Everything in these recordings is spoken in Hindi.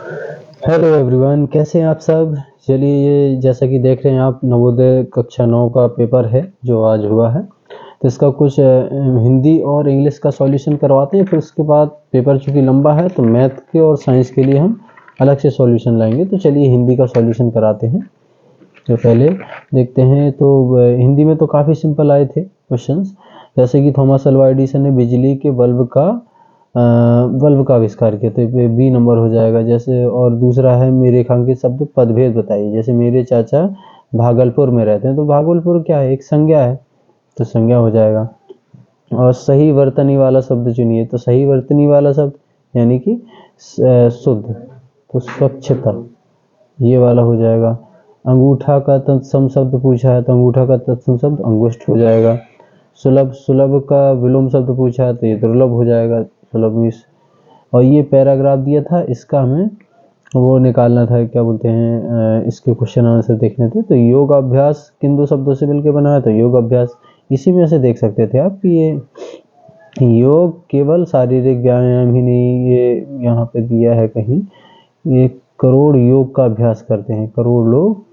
हेलो एवरीवन, कैसे हैं आप सब। चलिए, ये जैसा कि देख रहे हैं आप, नवोदय कक्षा 9 का पेपर है जो आज हुआ है। तो इसका कुछ हिंदी और इंग्लिश का सॉल्यूशन करवाते हैं, फिर उसके बाद पेपर चूँकि लंबा है तो मैथ के और साइंस के लिए हम अलग से सॉल्यूशन लाएंगे। तो चलिए हिंदी का सॉल्यूशन कराते हैं। तो पहले देखते हैं। तो हिंदी में तो काफ़ी सिंपल आए थे क्वेश्चंस, जैसे कि थॉमस अल्वा एडिसन ने बिजली के बल्ब का आविष्कार किया, तो ये बी नंबर हो जाएगा। जैसे और दूसरा है, मेरे रेखांकित शब्द पदभेद बताइए। जैसे मेरे चाचा भागलपुर में रहते हैं, तो भागलपुर क्या है, एक संज्ञा है, तो संज्ञा हो जाएगा। और सही वर्तनी वाला शब्द चुनिए, तो सही वर्तनी वाला शब्द यानी कि शुद्ध, तो स्वच्छता, ये वाला हो जाएगा। अंगूठा का तत्सम शब्द पूछा है, तो अंगूठा का तत्सम शब्द अंगुष्ठ हो जाएगा। सुलभ, सुलभ का विलोम शब्द पूछा है, तो ये दुर्लभ हो जाएगा, सुलभ मिस। और ये पैराग्राफ दिया था, इसका हमें वो निकालना था, क्या बोलते हैं, इसके क्वेश्चन आंसर देखने थे। तो योग अभ्यास किन दो शब्दों से मिलकर बना है, तो योग अभ्यास। इसी में से देख सकते थे आप कि ये योग केवल शारीरिक व्यायाम ही नहीं, ये यहाँ पे दिया है कहीं, ये करोड़ योग का अभ्यास करते हैं, करोड़ लोग।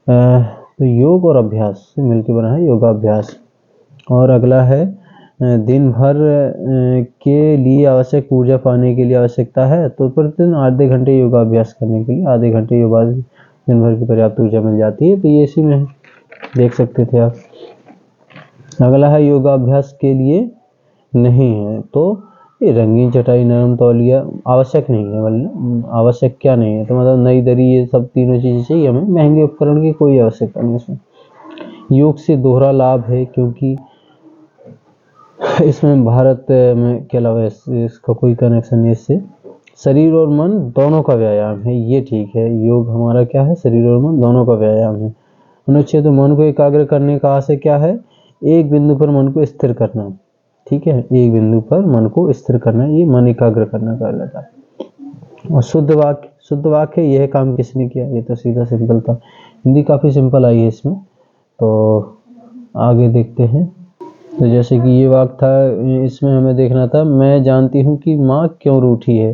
तो योग और अभ्यास से मिलकर बना है योगाभ्यास। और अगला है, दिन भर के लिए आवश्यक ऊर्जा पाने के लिए आवश्यकता है, तो प्रतिदिन आधे घंटे योगाभ्यास करने के लिए आधे घंटे योगाभ्यास दिन भर की पर्याप्त ऊर्जा मिल जाती है। तो ये इसी में देख सकते थे आप। अगला है, योगाभ्यास के लिए नहीं है, तो ये रंगीन चटाई, नरम तौलिया आवश्यक नहीं है। मतलब आवश्यक क्या नहीं है, तो मतलब नई दरी, ये सब तीनों चीज़ें चाहिए हमें। महंगे उपकरण की कोई आवश्यकता नहीं इसमें। योग से दोहरा लाभ है, क्योंकि इसमें भारत में के अलावा इसका कोई कनेक्शन नहीं इससे। शरीर और मन दोनों का व्यायाम है, ये ठीक है। योग हमारा क्या है, शरीर और मन दोनों का व्यायाम है। अनुच्छेद, मन को एकाग्र करने का आशय क्या है, एक बिंदु पर मन को स्थिर करना। ठीक है, एक बिंदु पर मन को स्थिर करना, ये मन एकाग्र करना कहलाता है। और शुद्ध वाक्य, शुद्ध वाक्य, यह काम किसने किया, ये तो सीधा सिंपल था। हिंदी काफ़ी सिंपल आई है इसमें। तो आगे देखते हैं। तो जैसे कि ये वाक्य था, इसमें हमें देखना था, मैं जानती हूँ कि माँ क्यों रूठी है।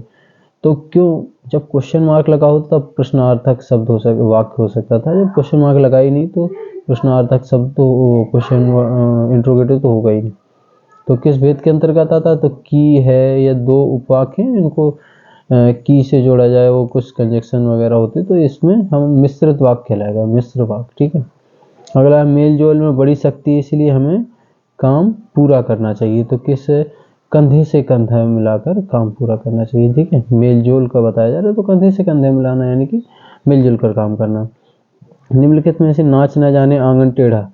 तो क्यों, जब क्वेश्चन मार्क लगा हो तब प्रश्नार्थक शब्द हो सकता, वाक्य हो सकता था। जब क्वेश्चन मार्क लगा ही नहीं तो प्रश्नार्थक शब्द, तो क्वेश्चन इंट्रोगेटिव तो होगा ही नहीं। तो किस भेद के अंतर्गत आता है, तो की है, या दो उपवाक्य हैं इनको की से जोड़ा जाए, वो कुछ कंजक्शन वगैरह होते, तो इसमें हम मिश्रित वाक्य कहलाएगा, मिश्र वाक्य। ठीक है। अगला, मेल जोल में बड़ी शक्ति है, इसलिए हमें काम पूरा करना चाहिए। तो किस, कंधे से कंधा मिलाकर काम पूरा करना चाहिए। ठीक है, मेल जोल का बताया जा रहा है, तो कंधे से कंधे मिलाना यानी कि मिलजुल कर काम करना। निम्नलिखित में से नाच न जाने आंगन टेढ़ा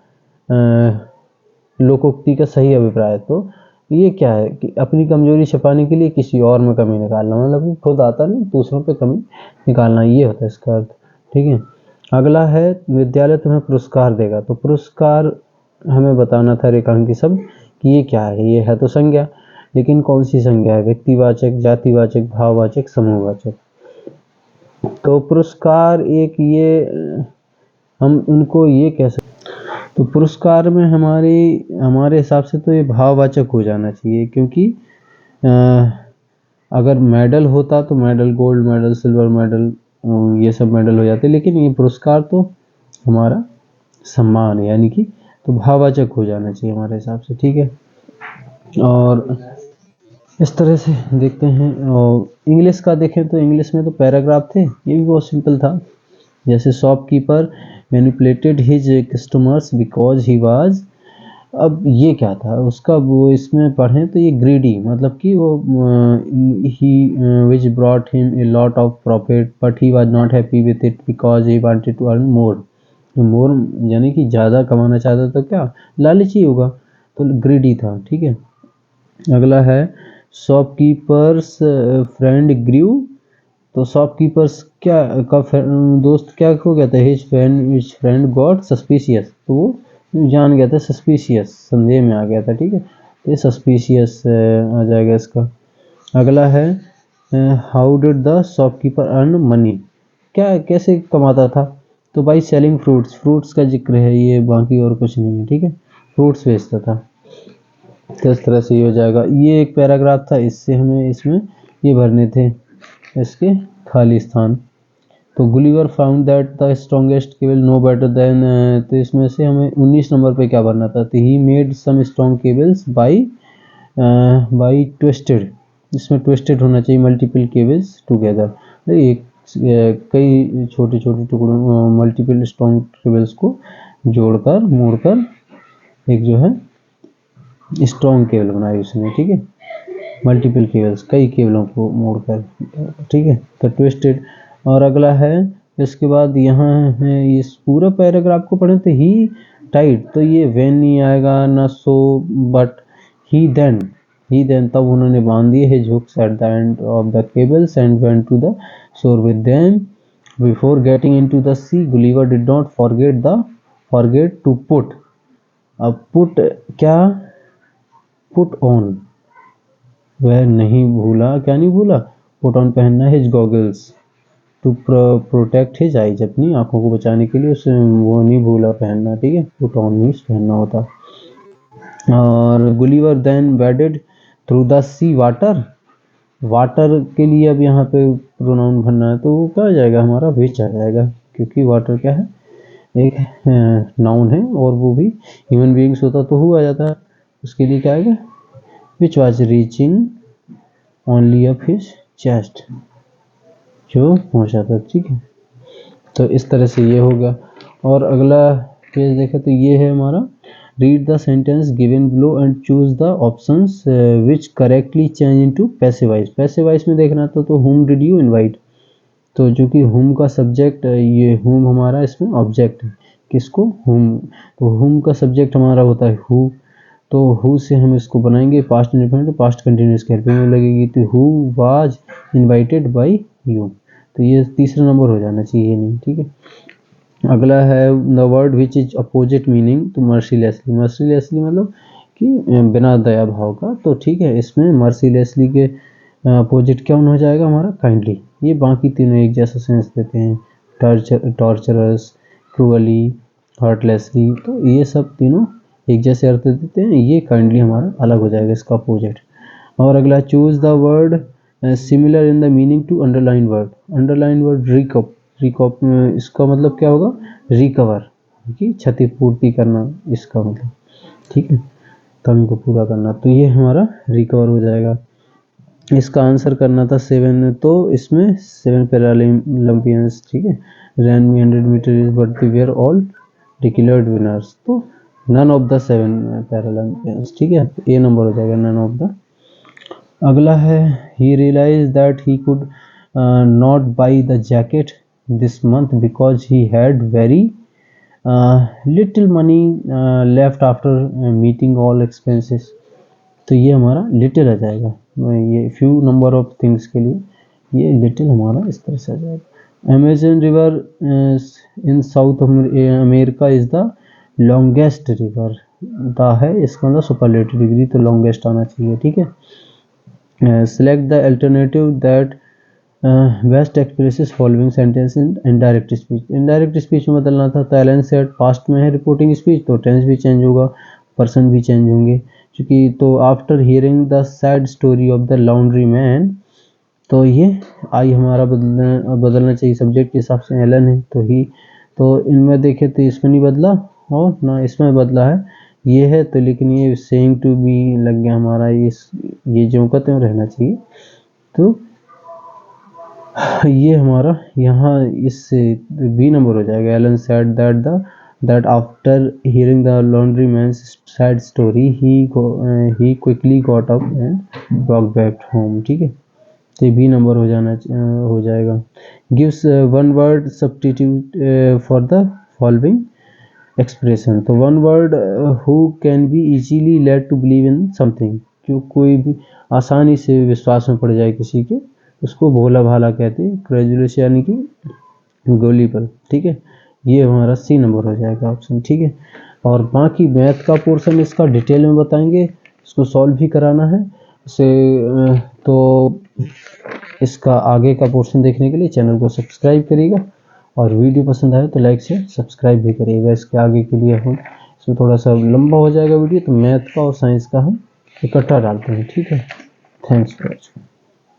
लोकोक्ति का सही अभिप्राय, तो ये क्या है कि अपनी कमजोरी छिपाने के लिए किसी और में कमी निकालना, मतलब कि खुद आता नहीं दूसरों पे कमी निकालना, ये होता है इसका अर्थ। ठीक है। अगला है, विद्यालय तुम्हें पुरस्कार देगा, तो पुरस्कार हमें बताना था रेखांकित शब्द कि ये क्या है। ये है तो संज्ञा, लेकिन कौन सी संज्ञा है, व्यक्तिवाचक, जातिवाचक, भाववाचक, समूहवाचक। तो पुरस्कार एक, ये हम इनको ये कह सकते, तो पुरस्कार में हमारे हिसाब से तो ये भाववाचक हो जाना चाहिए, क्योंकि अगर मेडल होता तो medal, gold medal, silver medal, ये सब मेडल हो जाते, लेकिन ये पुरस्कार तो हमारा सम्मान है, यानी कि तो भाववाचक हो जाना चाहिए हमारे हिसाब से। ठीक है। और इस तरह से देखते हैं। और इंग्लिश का देखें तो इंग्लिश में तो पैराग्राफ थे, ये भी बहुत सिंपल था। जैसे shopkeeper manipulated his customers because he was, अब ये क्या था उसका, वो इसमें पढ़ें तो ये ग्रीडी, मतलब कि वो ही which brought him a lot of profit but he was not happy with it because he wanted to earn more. More यानी कि ज़्यादा कमाना चाहता, तो क्या लालची होगा, तो ग्रीडी था। ठीक है। अगला है, शॉपकीपर्स फ्रेंड ग्रीव, तो शॉपकीपर्स क्या का दोस्त क्या हो गया था, हिज फ्रेंड गॉट सस्पिशियस, तो वो जान गया था, सस्पिशियस संदेह में आ गया था। ठीक है, तो ये सस्पिशियस आ जाएगा इसका। अगला है, how did the shopkeeper earn money, क्या कैसे कमाता था, तो बाई सेलिंग फ्रूट्स, फ्रूट्स का जिक्र है ये, बाकी और कुछ नहीं है। ठीक है, फ्रूट्स बेचता था। तो इस तरह से ये हो जाएगा। ये एक पैराग्राफ था, इससे हमें इसमें ये भरने थे इसके खाली स्थान। तो Gulliver found that the strongest cable no better than, तो इसमें से हमें 19 नंबर पे क्या भरना था, तो he made some strong cables by twisted, इसमें ट्विस्टेड होना चाहिए मल्टीपल केबल्स टुगेदर, एक कई छोटे छोटे टुकड़ों मल्टीपल स्ट्रॉन्ग केबल्स को जोड़कर मोड़कर एक जो है स्ट्रॉन्ग केबल बनाई उसने, ठीक है, मल्टीपल केबल्स कई केबलों को मोड़कर, ठीक है, तो ट्विस्टेड। और अगला है इसके बाद यहाँ है इस पूरा पैराग्राफ को पढ़े तो ही टाइट, तो ये वेन नहीं आएगा ना सो, बट ही देन तब उन्होंने बांध दिए his hooks at the end of the cables and went to the shore with them before getting into the sea Gulliver did not forget to put, अब पुट क्या, पुट ऑन, वह नहीं भूला, क्या नहीं भूला, पुट ऑन पहनना his goggles to protect his eyes, अपनी आंखों को बचाने के लिए उसे वो नहीं भूला पहनना, ठीक है, पुट ऑन मीन्स पहनना होता। और Gulliver then waded through the sea water, water के लिए अब यहाँ पे प्रोनाउन भरना है, तो वो क्या आ जाएगा हमारा विच आ जाएगा, क्योंकि वाटर क्या है एक नाउन है और वो भी ह्यूमन बीइंग्स होता तो हु आ जाता है, उसके लिए क्या आएगा which was reaching only up his chest, जो पहुंचा था, ठीक है, तो इस तरह से ये होगा। और अगला पेज देखें तो ये है हमारा read the sentence given below and choose the options which correctly change into passive voice, passive voice में देखना था तो whom डिड यू इनवाइट, तो जो कि whom का सब्जेक्ट, ये whom हमारा इसमें ऑब्जेक्ट है, किसको whom, तो whom का सब्जेक्ट हमारा होता है who, तो who से हम इसको बनाएंगे पास्ट इंडेफिनिट, पास्ट कंटिन्यूअस के हेल्पिंग में लगेगी, तो who was invited by you, तो ये तीसरा नंबर हो जाना चाहिए नहीं, ठीक है। अगला है the word which is opposite meaning to mercilessly, mercilessly मतलब कि बिना दया भाव का, तो ठीक है, इसमें मर्सीलेसली के अपोजिट क्या हो जाएगा हमारा काइंडली, ये बाकी तीनों एक जैसा सेंस देते हैं, टॉर्चरस, क्रूअली, हार्टलेसली, तो ये सब तीनों एक जैसे अर्थ देते हैं, ये काइंडली हमारा अलग हो जाएगा इसका अपोजिट। और अगला choose the word similar in the meaning to underline word recoup, इसका मतलब क्या होगा रिकवर, कि क्षतिपूर्ति करना इसका मतलब, ठीक है, कमी को पूरा करना, तो ये हमारा रिकवर हो जाएगा। इसका आंसर करना था 7, तो इसमें 7 पैरालम्पियंस, ठीक है, रैन में 100 metre is but they were all declared winners, तो नन ऑफ द 7 पैरालम्पियंस, ठीक है, ए नंबर हो जाएगा नन ऑफ द। अगला है he realise that he could not buy the jacket this month because he had very little money left after meeting all expenses, तो ये हमारा लिटिल आ जाएगा, ये फ्यू नंबर ऑफ थिंग्स के लिए ये लिटिल हमारा इस तरह से आ जाएगा। Amazon river in south America is the longest river, the है इसका मतलब सुपरलेटिव डिग्री, तो लॉन्गेस्ट आना चाहिए, ठीक है। Select the alternative that best expresses following sentence in indirect speech, indirect speech में बदलना था, तो एलन सेड पास्ट में है रिपोर्टिंग स्पीच, तो टेंस भी चेंज होगा, पर्सन भी चेंज होंगे, क्योंकि तो after hearing the sad story of the laundry man, तो ये आई हमारा बदलना चाहिए, सब्जेक्ट के हिसाब से एलन है तो ही, तो इनमें देखे तो इसमें नहीं बदला और ना इसमें बदला है, ये है तो, लेकिन ये सेइंग टू बी लग गया हमारा, ये जो कहते हैं रहना चाहिए, तो ये हमारा यहाँ इससे बी नंबर हो जाएगा। Alan said that after hearing the laundry man's sad story he quickly got up and walk back home, ठीक है, तो बी नंबर हो जाएगा। Gives one word substitute for the following expression, तो one word who can be easily led to believe in something, क्यों कोई भी आसानी से विश्वास में पड़ जाए किसी के, उसको भोला भाला कहते हैं, क्रेजुलस यानी कि गोली पर, ठीक है, ये हमारा सी नंबर हो जाएगा ऑप्शन, ठीक है। और बाकी मैथ का पोर्शन इसका डिटेल में बताएंगे, इसको सॉल्व भी कराना है इसे, तो इसका आगे का पोर्शन देखने के लिए चैनल को सब्सक्राइब करिएगा, और वीडियो पसंद आए तो लाइक से सब्सक्राइब भी करिएगा। इसके आगे के लिए हम इसमें थोड़ा सा लंबा हो जाएगा वीडियो, तो मैथ का और साइंस का हम इकट्ठा डालते हैं, ठीक है। Thanks for watching.